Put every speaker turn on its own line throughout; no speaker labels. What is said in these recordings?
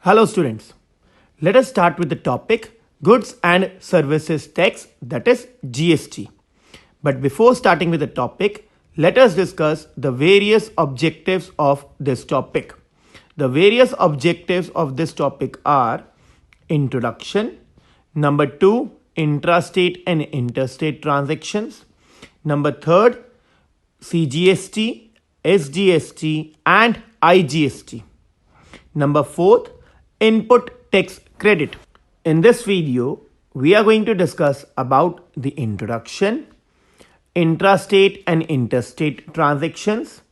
Hello students, let us start with the topic Goods and Services Tax, that is GST. But before starting with the topic, let us discuss the various objectives of this topic. The various objectives of this topic are introduction, number 2, intrastate and interstate transactions, number 3, CGST, SGST and IGST. Number 4, input tax credit. In this video, we are going to discuss about the introduction, intrastate and interstate transactions,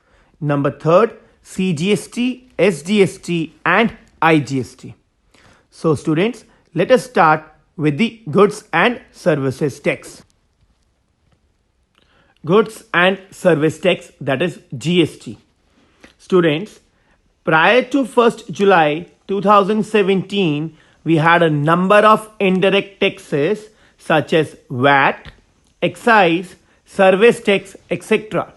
number 3, CGST, SGST and IGST. So students, let us start with the Goods and Services Tax. Goods and Service Tax, that is GST. Students, prior to 1st July 2017, we had a number of indirect taxes such as VAT, excise, service tax, etc.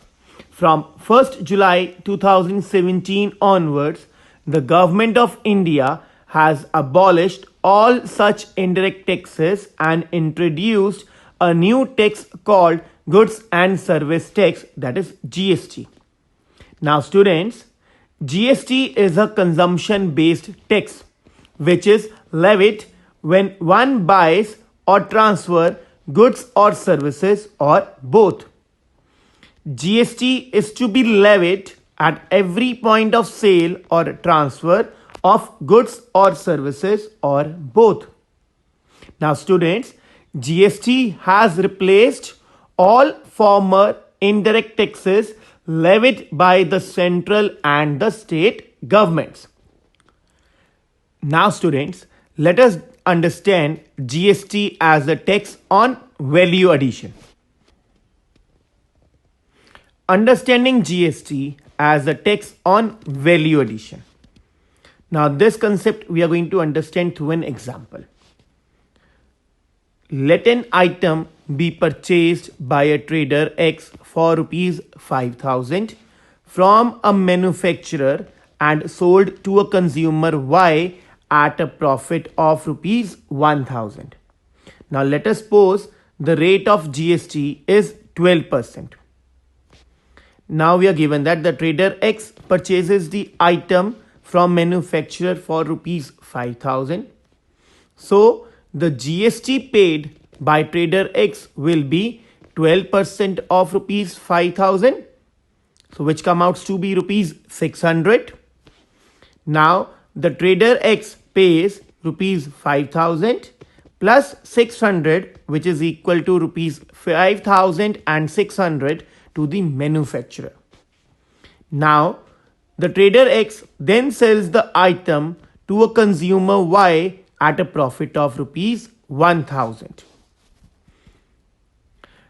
From 1st July 2017 onwards, the Government of India has abolished all such indirect taxes and introduced a new tax called Goods and Service Tax, that is GST. Now students, GST is a consumption-based tax which is levied when one buys or transfers goods or services or both. GST is to be levied at every point of sale or transfer of goods or services or both. Now students, GST has replaced all former indirect taxes levied by the central and the state governments. Now students, let us understand GST as a tax on value addition. Understanding GST as a tax on value addition. Now this concept we are going to understand through an example. Let an item be purchased by a trader X for rupees 5,000 from a manufacturer and sold to a consumer Y at a profit of rupees 1,000. Now let us suppose the rate of GST is 12%. Now we are given that the trader X purchases the item from manufacturer for rupees 5,000. So the GST paid by trader X will be 12% of rupees 5,000. So which comes out to be rupees 600. Now the trader X pays rupees 5,000 plus 600, which is equal to rupees 5,600 to the manufacturer. Now the trader X then sells the item to a consumer Y at a profit of rupees 1,000.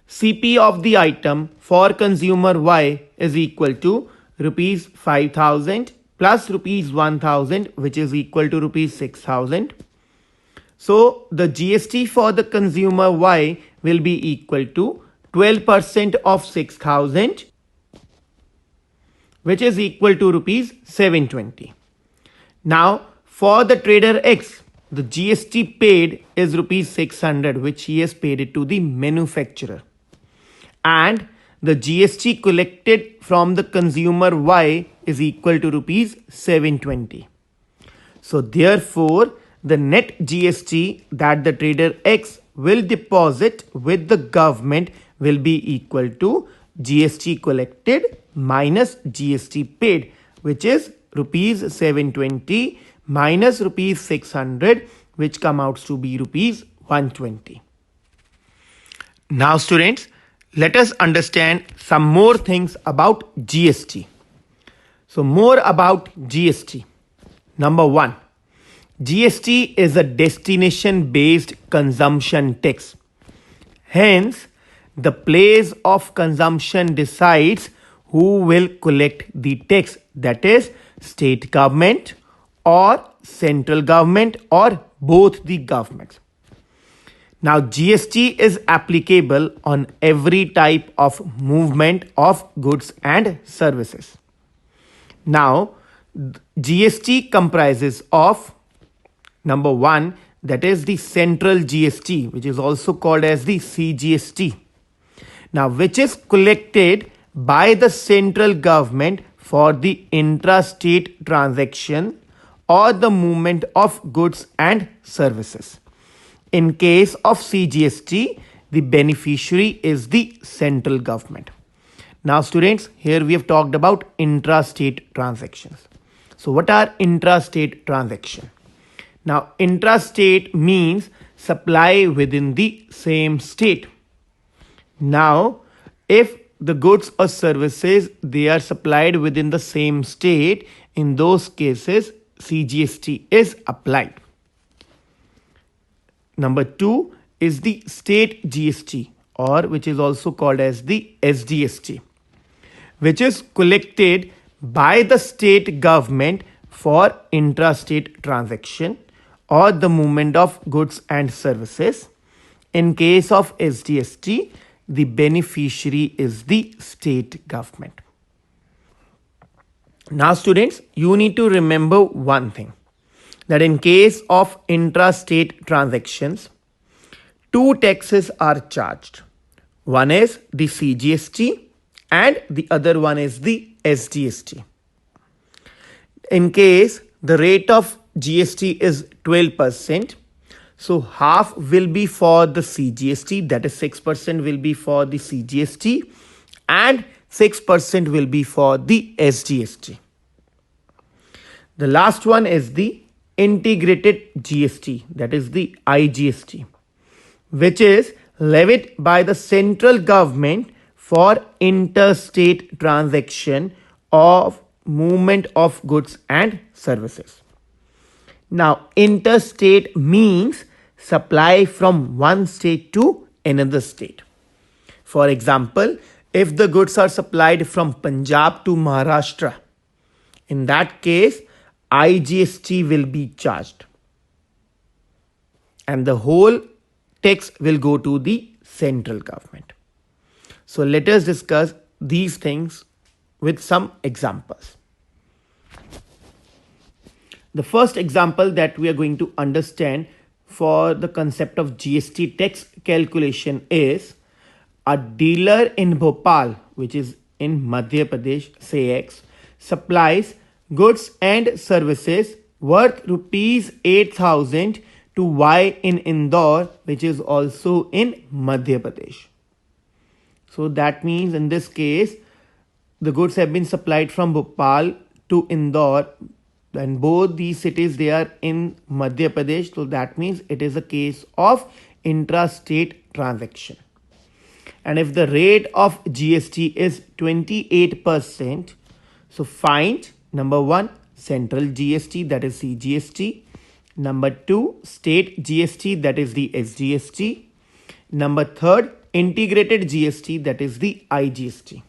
CP of the item for consumer Y is equal to rupees 5,000 plus rupees 1,000, which is equal to rupees 6,000. So the GST for the consumer Y will be equal to 12% of 6,000, which is equal to rupees 720. Now for the trader X, the GST paid is rupees 600, which he has paid it to the manufacturer. And the GST collected from the consumer Y is equal to rupees 720. So therefore, the net GST that the trader X will deposit with the government will be equal to GST collected minus GST paid, which is rupees 720 minus rupees 600, which comes out to be rupees 120. Now students, let us understand some more things about GST. So more about GST. Number 1, GST is a destination based consumption tax. Hence, the place of consumption decides who will collect the tax, that is state government or central government or both the governments. Now GST is applicable on every type of movement of goods and services. Now GST comprises of Number one, that is the central GST, which is also called as the CGST. Now, which is collected by the central government for the intrastate transaction or the movement of goods and services. In case of CGST, the beneficiary is the central government. Now students, here we have talked about intrastate transactions. So what are intrastate transactions? Now intrastate means supply within the same state. Now if the goods or services they are supplied within the same state, in those cases CGST is applied. Number two is the state GST, or which is also called as the SGST, which is collected by the state government for intrastate transaction or the movement of goods and services. In case of SGST, the beneficiary is the state government. Now students, you need to remember one thing, that in case of intrastate transactions, two taxes are charged. One is the CGST and the other one is the SGST. In case the rate of GST is 12%, so half will be for the CGST, that is 6% will be for the CGST and 6% will be for the SGST. The last one is the integrated GST, that is the IGST, which is levied by the central government for interstate transaction of movement of goods and services. Now interstate means supply from one state to another state. For example, if the goods are supplied from Punjab to Maharashtra, in that case IGST will be charged and the whole tax will go to the central government. So let us discuss these things with some examples. The first example that we are going to understand for the concept of GST tax calculation is a dealer in Bhopal, which is in Madhya Pradesh, say X, supplies goods and services worth rupees 8,000 to Y in Indore, which is also in Madhya Pradesh. So that means in this case, the goods have been supplied from Bhopal to Indore, and both these cities they are in Madhya Pradesh. So that means it is a case of intrastate transaction. And if the rate of GST is 28%, so find number one, central GST, that is CGST. Number two, state GST, that is the SGST. Number third, integrated GST, that is the IGST.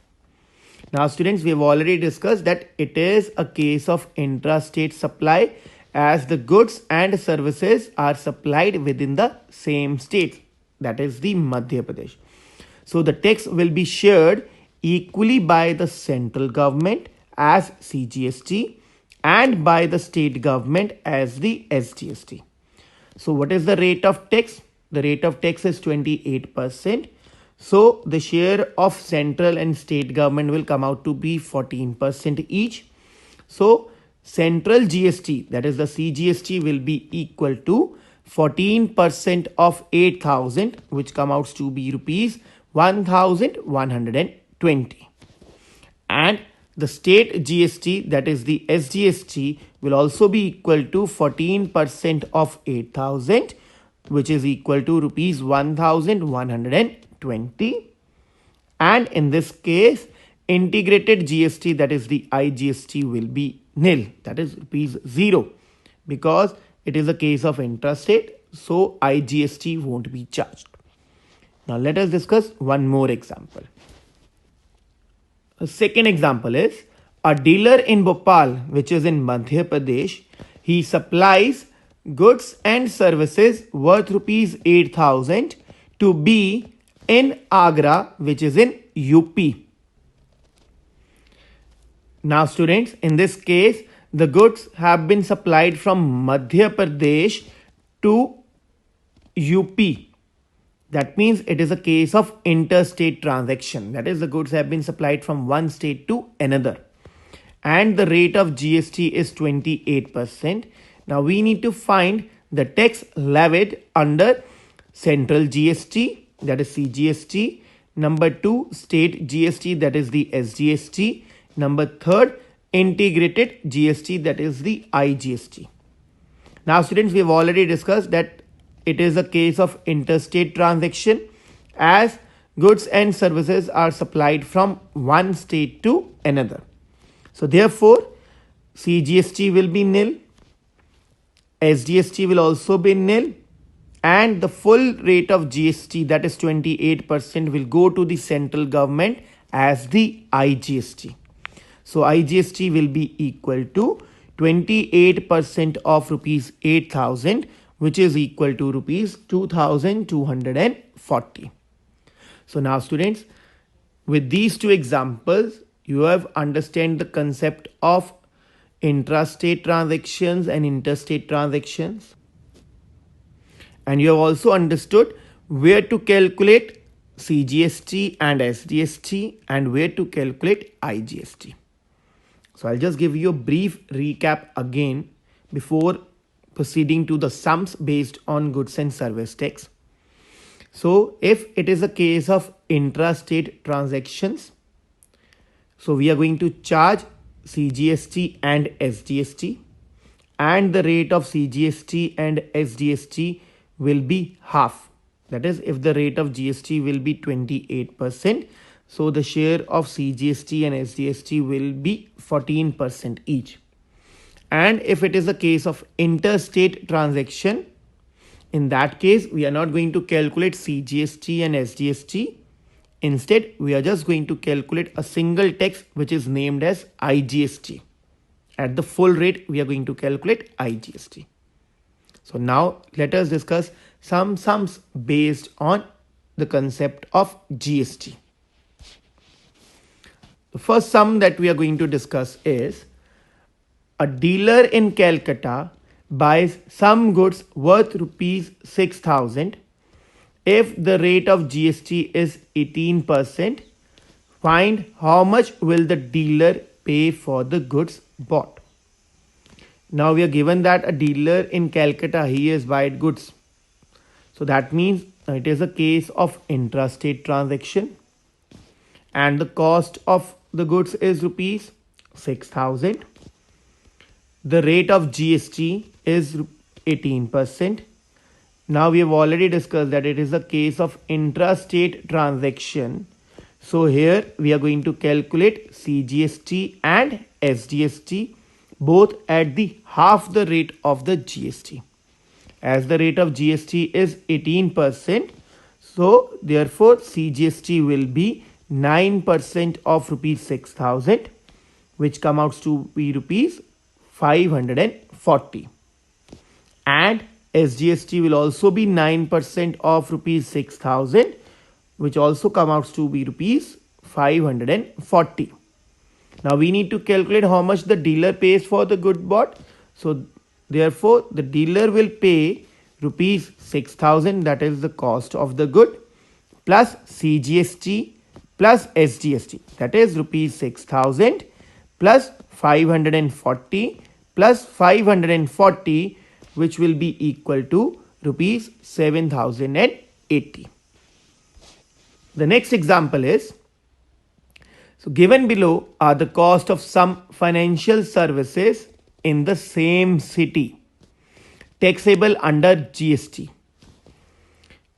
Now students, we have already discussed that it is a case of intrastate supply as the goods and services are supplied within the same state, that is the Madhya Pradesh. So the tax will be shared equally by the central government as CGST and by the state government as the SGST. So what is the rate of tax? The rate of tax is 28%. So the share of central and state government will come out to be 14% each. So central GST, that is the CGST, will be equal to 14% of 8,000, which come out to be rupees 1,120. And the state GST, that is the SGST, will also be equal to 14% of 8,000, which is equal to rupees 1,120. And in this case, integrated GST, that is the IGST, will be nil, that is rupees 0, because it is a case of intrastate, so IGST won't be charged. Now let us discuss one more example. A second example is a dealer in Bhopal, which is in Madhya Pradesh. He supplies goods and services worth rupees 8,000 to B in Agra, which is in UP. Now students, in this case, the goods have been supplied from Madhya Pradesh to UP. That means it is a case of interstate transaction. That is, the goods have been supplied from one state to another. And the rate of GST is 28%. Now we need to find the tax levied under central GST, that is CGST. Number 2, state GST, that is the SGST. Number 3, integrated GST, that is the IGST. Now students, we have already discussed that it is a case of interstate transaction as goods and services are supplied from one state to another. So therefore, CGST will be nil, SGST will also be nil, and the full rate of GST, that is 28%, will go to the central government as the IGST. So IGST will be equal to 28% of rupees 8,000, which is equal to rupees 2,240. So now students, with these two examples, you have understand the concept of intrastate transactions and interstate transactions. And you have also understood where to calculate CGST and SGST and where to calculate IGST. So I'll just give you a brief recap again before proceeding to the sums based on goods and service tax. So if it is a case of intrastate transactions, so we are going to charge CGST and SGST, and the rate of CGST and SGST will be half. That is, if the rate of GST will be 28%, so the share of CGST and SGST will be 14% each. And if it is a case of interstate transaction, in that case, we are not going to calculate CGST and SGST. Instead, we are just going to calculate a single tax which is named as IGST. At the full rate, we are going to calculate IGST. So now let us discuss some sums based on the concept of GST. The first sum that we are going to discuss is a dealer in Calcutta buys some goods worth rupees 6,000. If the rate of GST is 18%, find how much will the dealer pay for the goods bought. Now we are given that a dealer in Calcutta, he has bought goods. So that means it is a case of intrastate transaction. And the cost of the goods is rupees 6,000. The rate of GST is 18%. Now we have already discussed that it is a case of intrastate transaction. So here we are going to calculate CGST and SGST both at the half the rate of the GST. As the rate of GST is 18%, so therefore CGST will be 9% of rupees 6,000, which comes out to be rupees 540. And SGST will also be 9% of rupees 6,000, which also comes out to be rupees 540. Now we need to calculate how much the dealer pays for the good bought. So therefore the dealer will pay rupees 6,000, that is the cost of the good, plus CGST plus SGST, that is rupees 6,000 plus 540 plus 540, which will be equal to rupees 7,080. The next example is, so given below are the cost of some financial services in the same city, taxable under GST.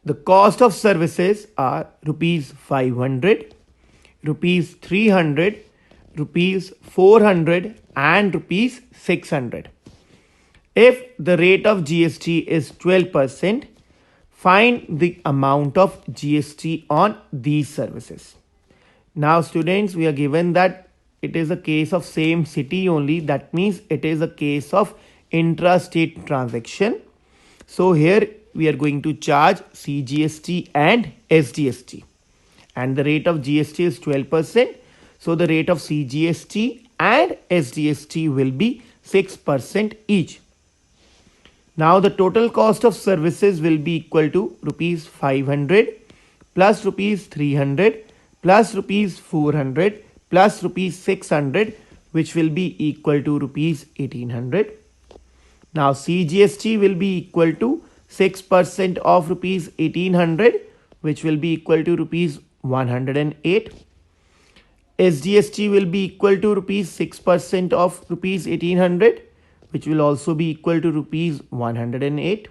The cost of services are rupees 500, rupees 300, rupees 400 and rupees 600. If the rate of GST is 12%, find the amount of GST on these services. Now students, we are given that it is a case of same city only. That means it is a case of intrastate transaction. So here we are going to charge CGST and SGST. And the rate of GST is 12%. So the rate of CGST and SGST will be 6% each. Now the total cost of services will be equal to rupees 500 plus rupees 300 plus rupees 400 plus rupees 600, which will be equal to rupees 1800. Now CGST will be equal to 6% of rupees 1800, which will be equal to rupees 108. SGST will be equal to rupees 6% of rupees 1800, which will also be equal to rupees 108.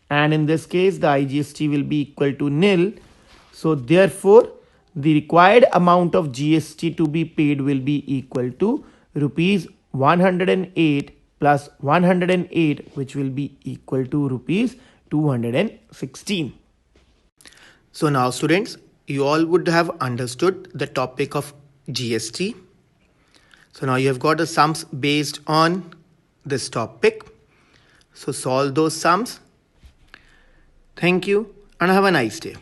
And in this case, the IGST will be equal to nil. So therefore, the required amount of GST to be paid will be equal to rupees 108 plus 108, which will be equal to rupees 216. So now students, you all would have understood the topic of GST. So now you have got the sums based on this topic. So solve those sums. Thank you and have a nice day.